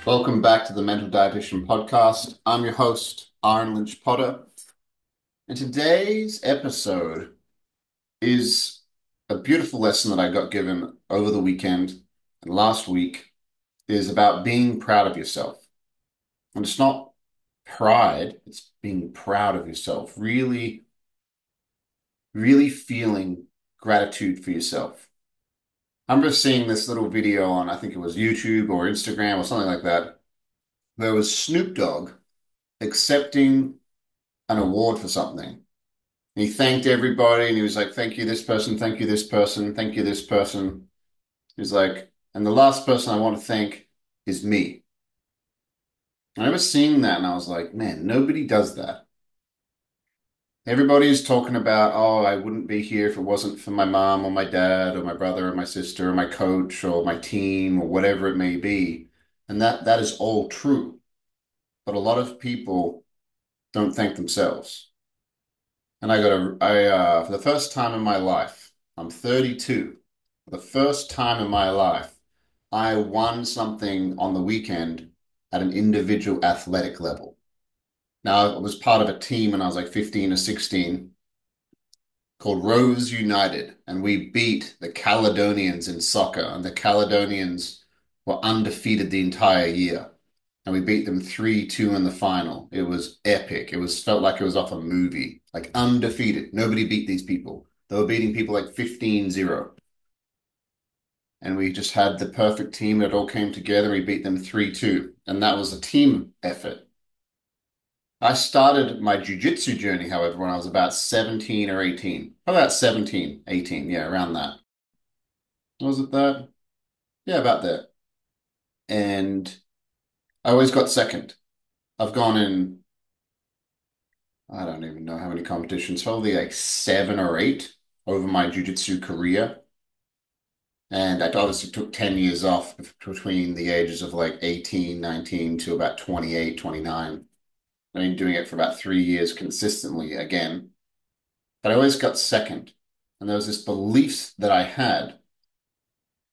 Welcome back to the Mental Dietitian Podcast. I'm your host, Ahren Lynch-Potter, and today's episode is a beautiful lesson that I got given over the weekend and last week is about being proud of yourself. And it's not pride, it's being proud of yourself, really, really feeling gratitude for yourself. I remember seeing this little video on, I think it was YouTube or Instagram or something like that. There was Snoop Dogg accepting an award for something. And he thanked everybody and he was like, thank you, this person, thank you, this person, thank you, this person. He's like, and the last person I want to thank is me. I remember seeing that and I was like, man, nobody does that. Everybody's talking about, oh, I wouldn't be here if it wasn't for my mom or my dad or my brother or my sister or my coach or my team or whatever it may be. And that is all true. But a lot of people don't thank themselves. And for the first time in my life, I'm 32. For the first time in my life, I won something on the weekend at an individual athletic level. Now, I was part of a team when I was like 15 or 16 called Rose United, and we beat the Caledonians in soccer, and the Caledonians were undefeated the entire year. And we beat them 3-2 in the final. It was epic. Felt like it was off a movie, like undefeated. Nobody beat these people. They were beating people like 15-0. And we just had the perfect team. It all came together. We beat them 3-2. And that was a team effort. I started my jiu-jitsu journey, however, when I was about 17 or 18. About 17, 18, yeah, around that. Was it that? Yeah, about that. And I always got second. I've gone in, I don't even know how many competitions, probably like 7 or 8 over my jiu-jitsu career. And I obviously took 10 years off between the ages of like 18, 19 to about 28, 29. I've been doing it for about 3 years consistently again. But I always got second. And there was this belief that I had.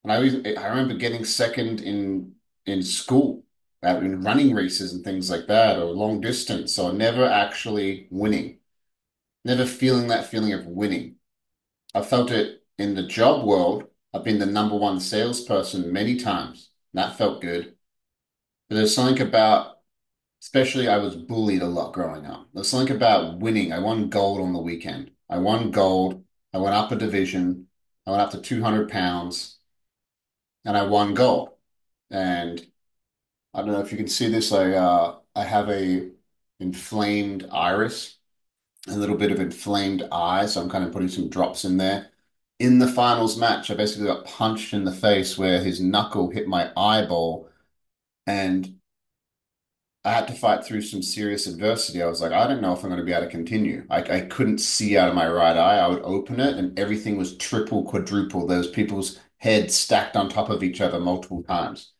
And I remember getting second in school, in running races and things like that, or long distance. So never actually winning, never feeling that feeling of winning. I felt it in the job world. I've been the number one salesperson many times. That felt good. But there's something about, especially I was bullied a lot growing up. There's something about winning. I won gold on the weekend. I won gold. I went up a division. I went up to 200 pounds and I won gold. And I don't know if you can see this. I have a inflamed iris, a little bit of inflamed eye, so I'm kind of putting some drops in there. In the finals match, I basically got punched in the face where his knuckle hit my eyeball, and I had to fight through some serious adversity. I was like, I don't know if I'm going to be able to continue. I couldn't see out of my right eye. I would open it, and everything was triple, quadruple. There was people's heads stacked on top of each other multiple times.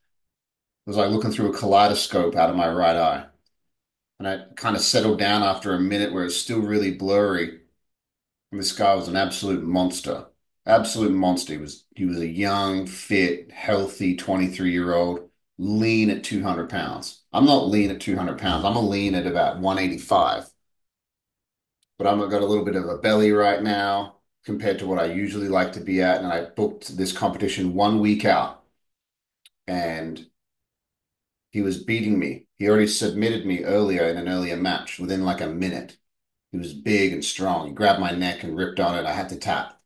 It was like looking through a kaleidoscope out of my right eye. And I kind of settled down after a minute where it's still really blurry. And this guy was an absolute monster. Absolute monster. He was a young, fit, healthy 23-year-old, lean at 200 pounds. I'm not lean at 200 pounds. I'm a lean at about 185. But I've got a little bit of a belly right now compared to what I usually like to be at. And I booked this competition 1 week out. And he was beating me. He already submitted me earlier in an earlier match within like a minute. He was big and strong. He grabbed my neck and ripped on it. I had to tap.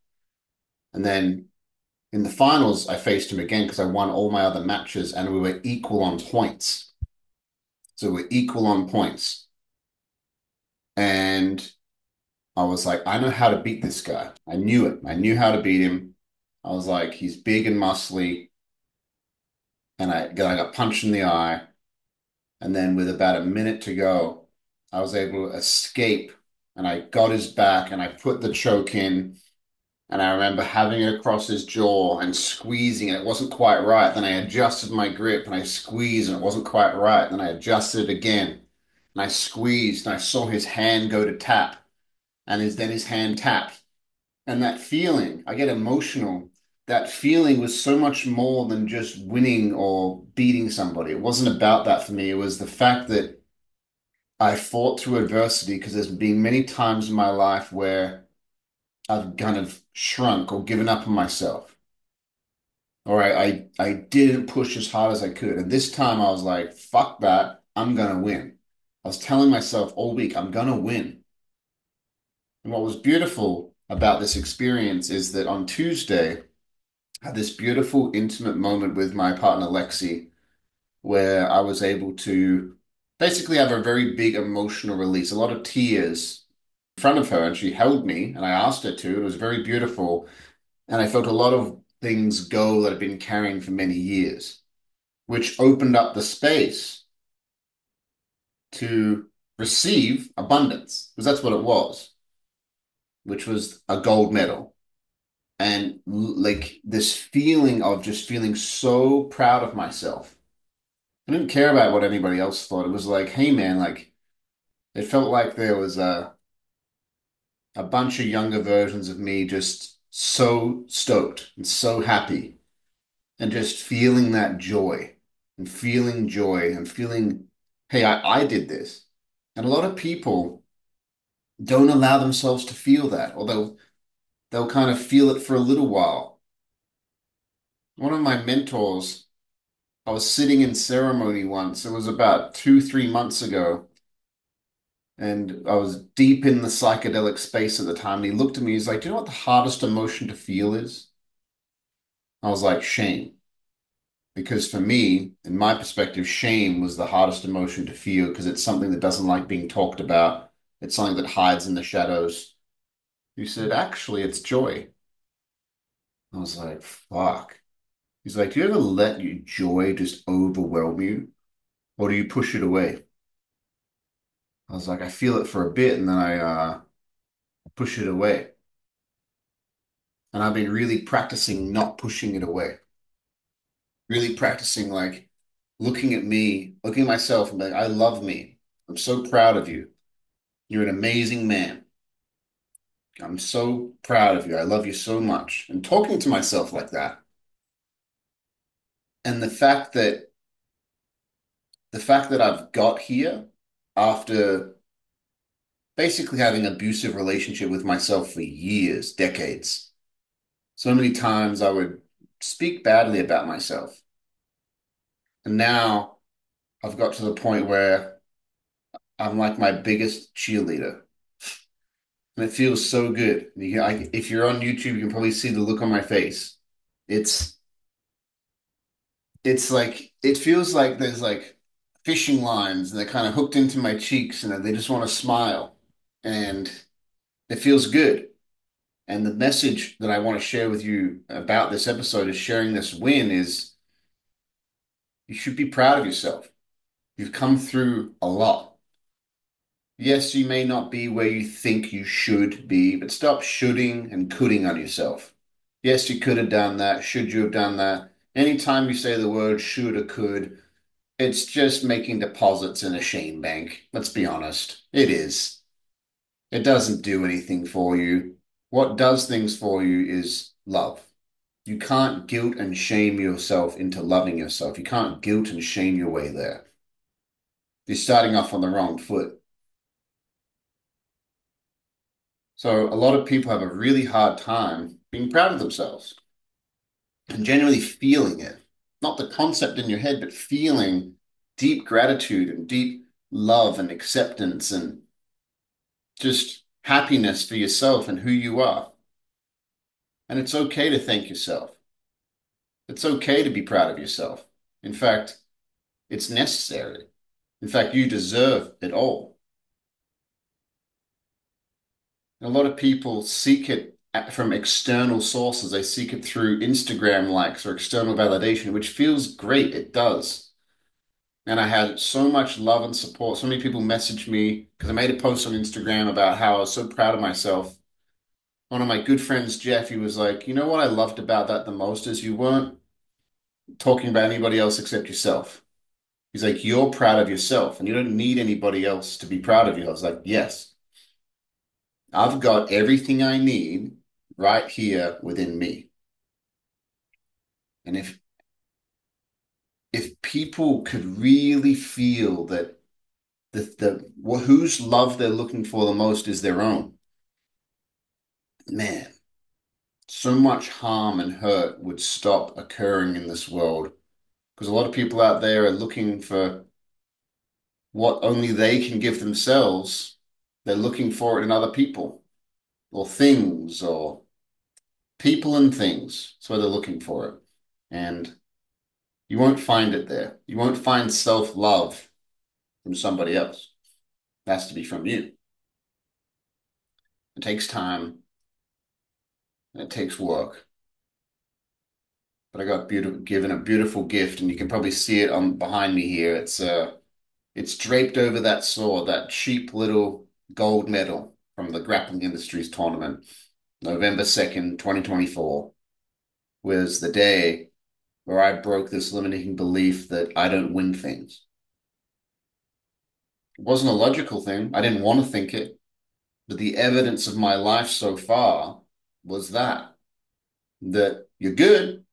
And then in the finals, I faced him again because I won all my other matches and we were equal on points. So we're equal on points. And I was like, I know how to beat this guy. I knew it. I knew how to beat him. I was like, he's big and muscly. And I got punched in the eye. And then with about a minute to go, I was able to escape and I got his back and I put the choke in. And I remember having it across his jaw and squeezing, and it wasn't quite right. Then I adjusted my grip and I squeezed, and it wasn't quite right. Then I adjusted it again, and I squeezed, and I saw his hand go to tap, and then his hand tapped. And that feeling, I get emotional. that feeling was so much more than just winning or beating somebody. It wasn't about that for me. It was the fact that I fought through adversity because there's been many times in my life where I've kind of shrunk or given up on myself. Or I didn't push as hard as I could. And this time I was like, fuck that. I'm gonna win. I was telling myself all week, I'm gonna win. And what was beautiful about this experience is that on Tuesday, I had this beautiful, intimate moment with my partner, Lexi, where I was able to basically have a very big emotional release, a lot of tears in front of her. And she held me, and I asked her to. It was very beautiful. And I felt a lot of things go that I've been carrying for many years, which opened up the space to receive abundance, because that's what it was, which was a gold medal. And like this feeling of just feeling so proud of myself. I didn't care about what anybody else thought. It was like, hey man, like it felt like there was a bunch of younger versions of me just so stoked and so happy and just feeling that joy and feeling, hey, I did this. And a lot of people don't allow themselves to feel that, or they'll kind of feel it for a little while. One of my mentors, I was sitting in ceremony once. It was about 2, 3 months ago, and I was deep in the psychedelic space at the time. And he looked at me, he's like, "Do you know what the hardest emotion to feel is?" I was like, "Shame." Because for me, in my perspective, shame was the hardest emotion to feel because it's something that doesn't like being talked about. It's something that hides in the shadows. He said, "Actually, it's joy." I was like, fuck. He's like, "Do you ever let your joy just overwhelm you? Or do you push it away?" I was like, "I feel it for a bit and then I push it away." And I've been really practicing not pushing it away. Really practicing like looking at me, looking at myself and being like, "I love me. I'm so proud of you. You're an amazing man. I'm so proud of you. I love you so much." And talking to myself like that. And the fact that I've got here after basically having an abusive relationship with myself for years, decades. So many times I would speak badly about myself. And now I've got to the point where I'm like my biggest cheerleader. And it feels so good. If you're on YouTube, you can probably see the look on my face. It's it's like it feels like there's like fishing lines and they're kind of hooked into my cheeks and they just want to smile. And it feels good. And the message that I want to share with you about this episode is sharing this win is you should be proud of yourself. You've come through a lot. Yes, you may not be where you think you should be, but stop shoulding and coulding on yourself. Yes, you could have done that. Should you have done that? Anytime you say the word should or could, it's just making deposits in a shame bank. Let's be honest. It is. It doesn't do anything for you. What does things for you is love. You can't guilt and shame yourself into loving yourself. You can't guilt and shame your way there. You're starting off on the wrong foot. So a lot of people have a really hard time being proud of themselves and genuinely feeling it. Not the concept in your head, but feeling deep gratitude and deep love and acceptance and just happiness for yourself and who you are. And it's okay to thank yourself. It's okay to be proud of yourself. In fact, it's necessary. In fact, you deserve it all. And a lot of people seek it from external sources. They seek it through Instagram likes or external validation, which feels great. It does. And I had so much love and support. So many people messaged me because I made a post on Instagram about how I was so proud of myself. One of my good friends, Jeff, he was like, "You know what I loved about that the most is you weren't talking about anybody else except yourself." He's like, "You're proud of yourself and you don't need anybody else to be proud of you." I was like, "Yes, I've got everything I need right here within me." And if people could really feel that whose love they're looking for the most is their own, man, so much harm and hurt would stop occurring in this world. Because a lot of people out there are looking for what only they can give themselves. They're looking for it in other people or things or people and things. That's where they're looking for it. And you won't find it there. You won't find self-love from somebody else. It has to be from you. It takes time and it takes work. But I got given a beautiful gift, and you can probably see it on behind me here. It's draped over that sword, that cheap little gold medal from the Grappling Industries tournament, November 2nd, 2024, was the day where I broke this limiting belief that I don't win things. It wasn't a logical thing. I didn't want to think it, but the evidence of my life so far was that you're good,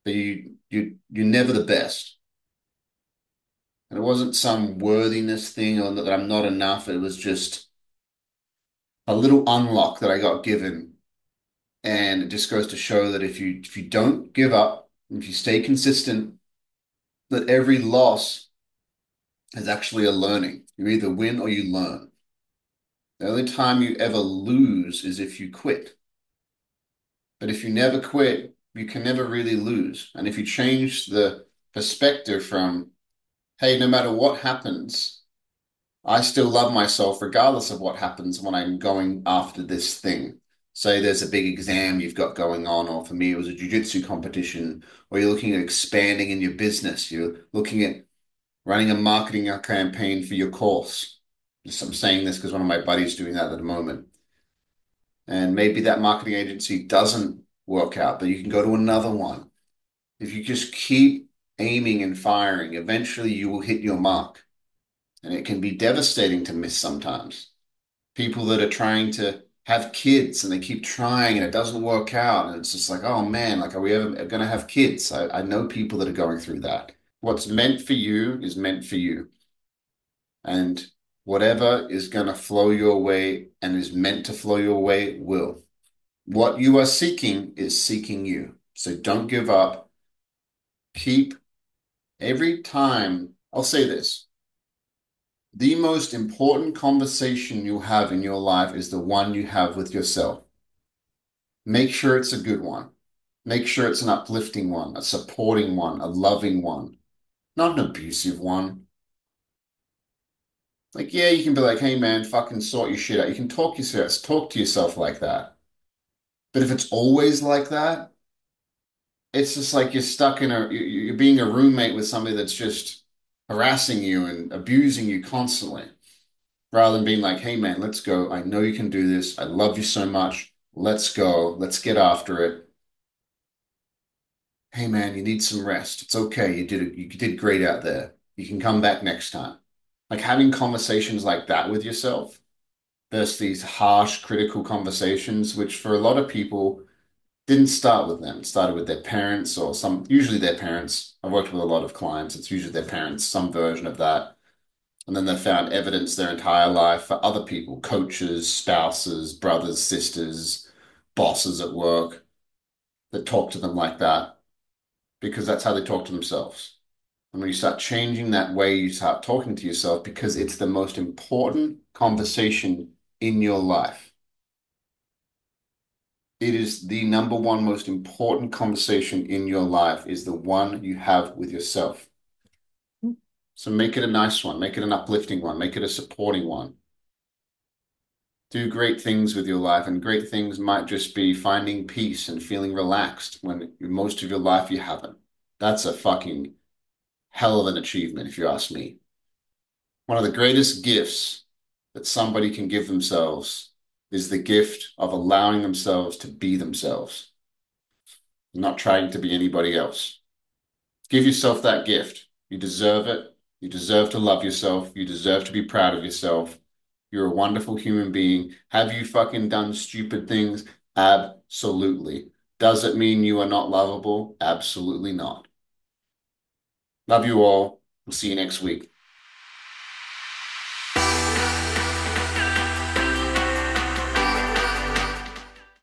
but you're never the best. And it wasn't some worthiness thing or that I'm not enough. It was just a little unlock that I got given. And it just goes to show that if you don't give up, if you stay consistent, that every loss is actually a learning. You either win or you learn. The only time you ever lose is if you quit. But if you never quit, you can never really lose. And if you change the perspective from, hey, no matter what happens, I still love myself regardless of what happens when I'm going after this thing. Say there's a big exam you've got going on, or for me, it was a jiu-jitsu competition, or you're looking at expanding in your business. You're looking at running a marketing campaign for your course. I'm saying this because one of my buddies is doing that at the moment. And maybe that marketing agency doesn't work out, but you can go to another one. If you just keep aiming and firing, eventually you will hit your mark. And it can be devastating to miss sometimes. People that are trying to have kids and they keep trying and it doesn't work out. And it's just like, oh man, like, are we ever going to have kids? I know people that are going through that. What's meant for you is meant for you. And whatever is going to flow your way and is meant to flow your way will. What you are seeking is seeking you. So don't give up. Keep every time. I'll say this. The most important conversation you have in your life is the one you have with yourself. Make sure it's a good one. Make sure it's an uplifting one, a supporting one, a loving one, not an abusive one. Like, yeah, you can be like, hey man, fucking sort your shit out. You can talk to yourself like that. But if it's always like that, it's just like you're stuck in you're being a roommate with somebody that's just harassing you and abusing you constantly. Rather than being like, hey man, let's go. I know you can do this. I love you so much. Let's go. Let's get after it. Hey man, you need some rest. It's okay. You did great out there. You can come back next time. Like having conversations like that with yourself versus these harsh, critical conversations, which for a lot of people didn't start with them. It started with their parents or usually their parents. I've worked with a lot of clients. It's usually their parents, some version of that. And then they found evidence their entire life for other people, coaches, spouses, brothers, sisters, bosses at work that talk to them like that because that's how they talk to themselves. And when you start changing that way, you start talking to yourself because it's the most important conversation in your life. It is the number one most important conversation in your life is the one you have with yourself. So make it a nice one, make it an uplifting one, make it a supporting one. Do great things with your life, and great things might just be finding peace and feeling relaxed when most of your life you haven't. That's a fucking hell of an achievement, if you ask me. One of the greatest gifts that somebody can give themselves is the gift of allowing themselves to be themselves, not trying to be anybody else. Give yourself that gift. You deserve it. You deserve to love yourself. You deserve to be proud of yourself. You're a wonderful human being. Have you fucking done stupid things? Absolutely. Does it mean you are not lovable? Absolutely not. Love you all. We'll see you next week.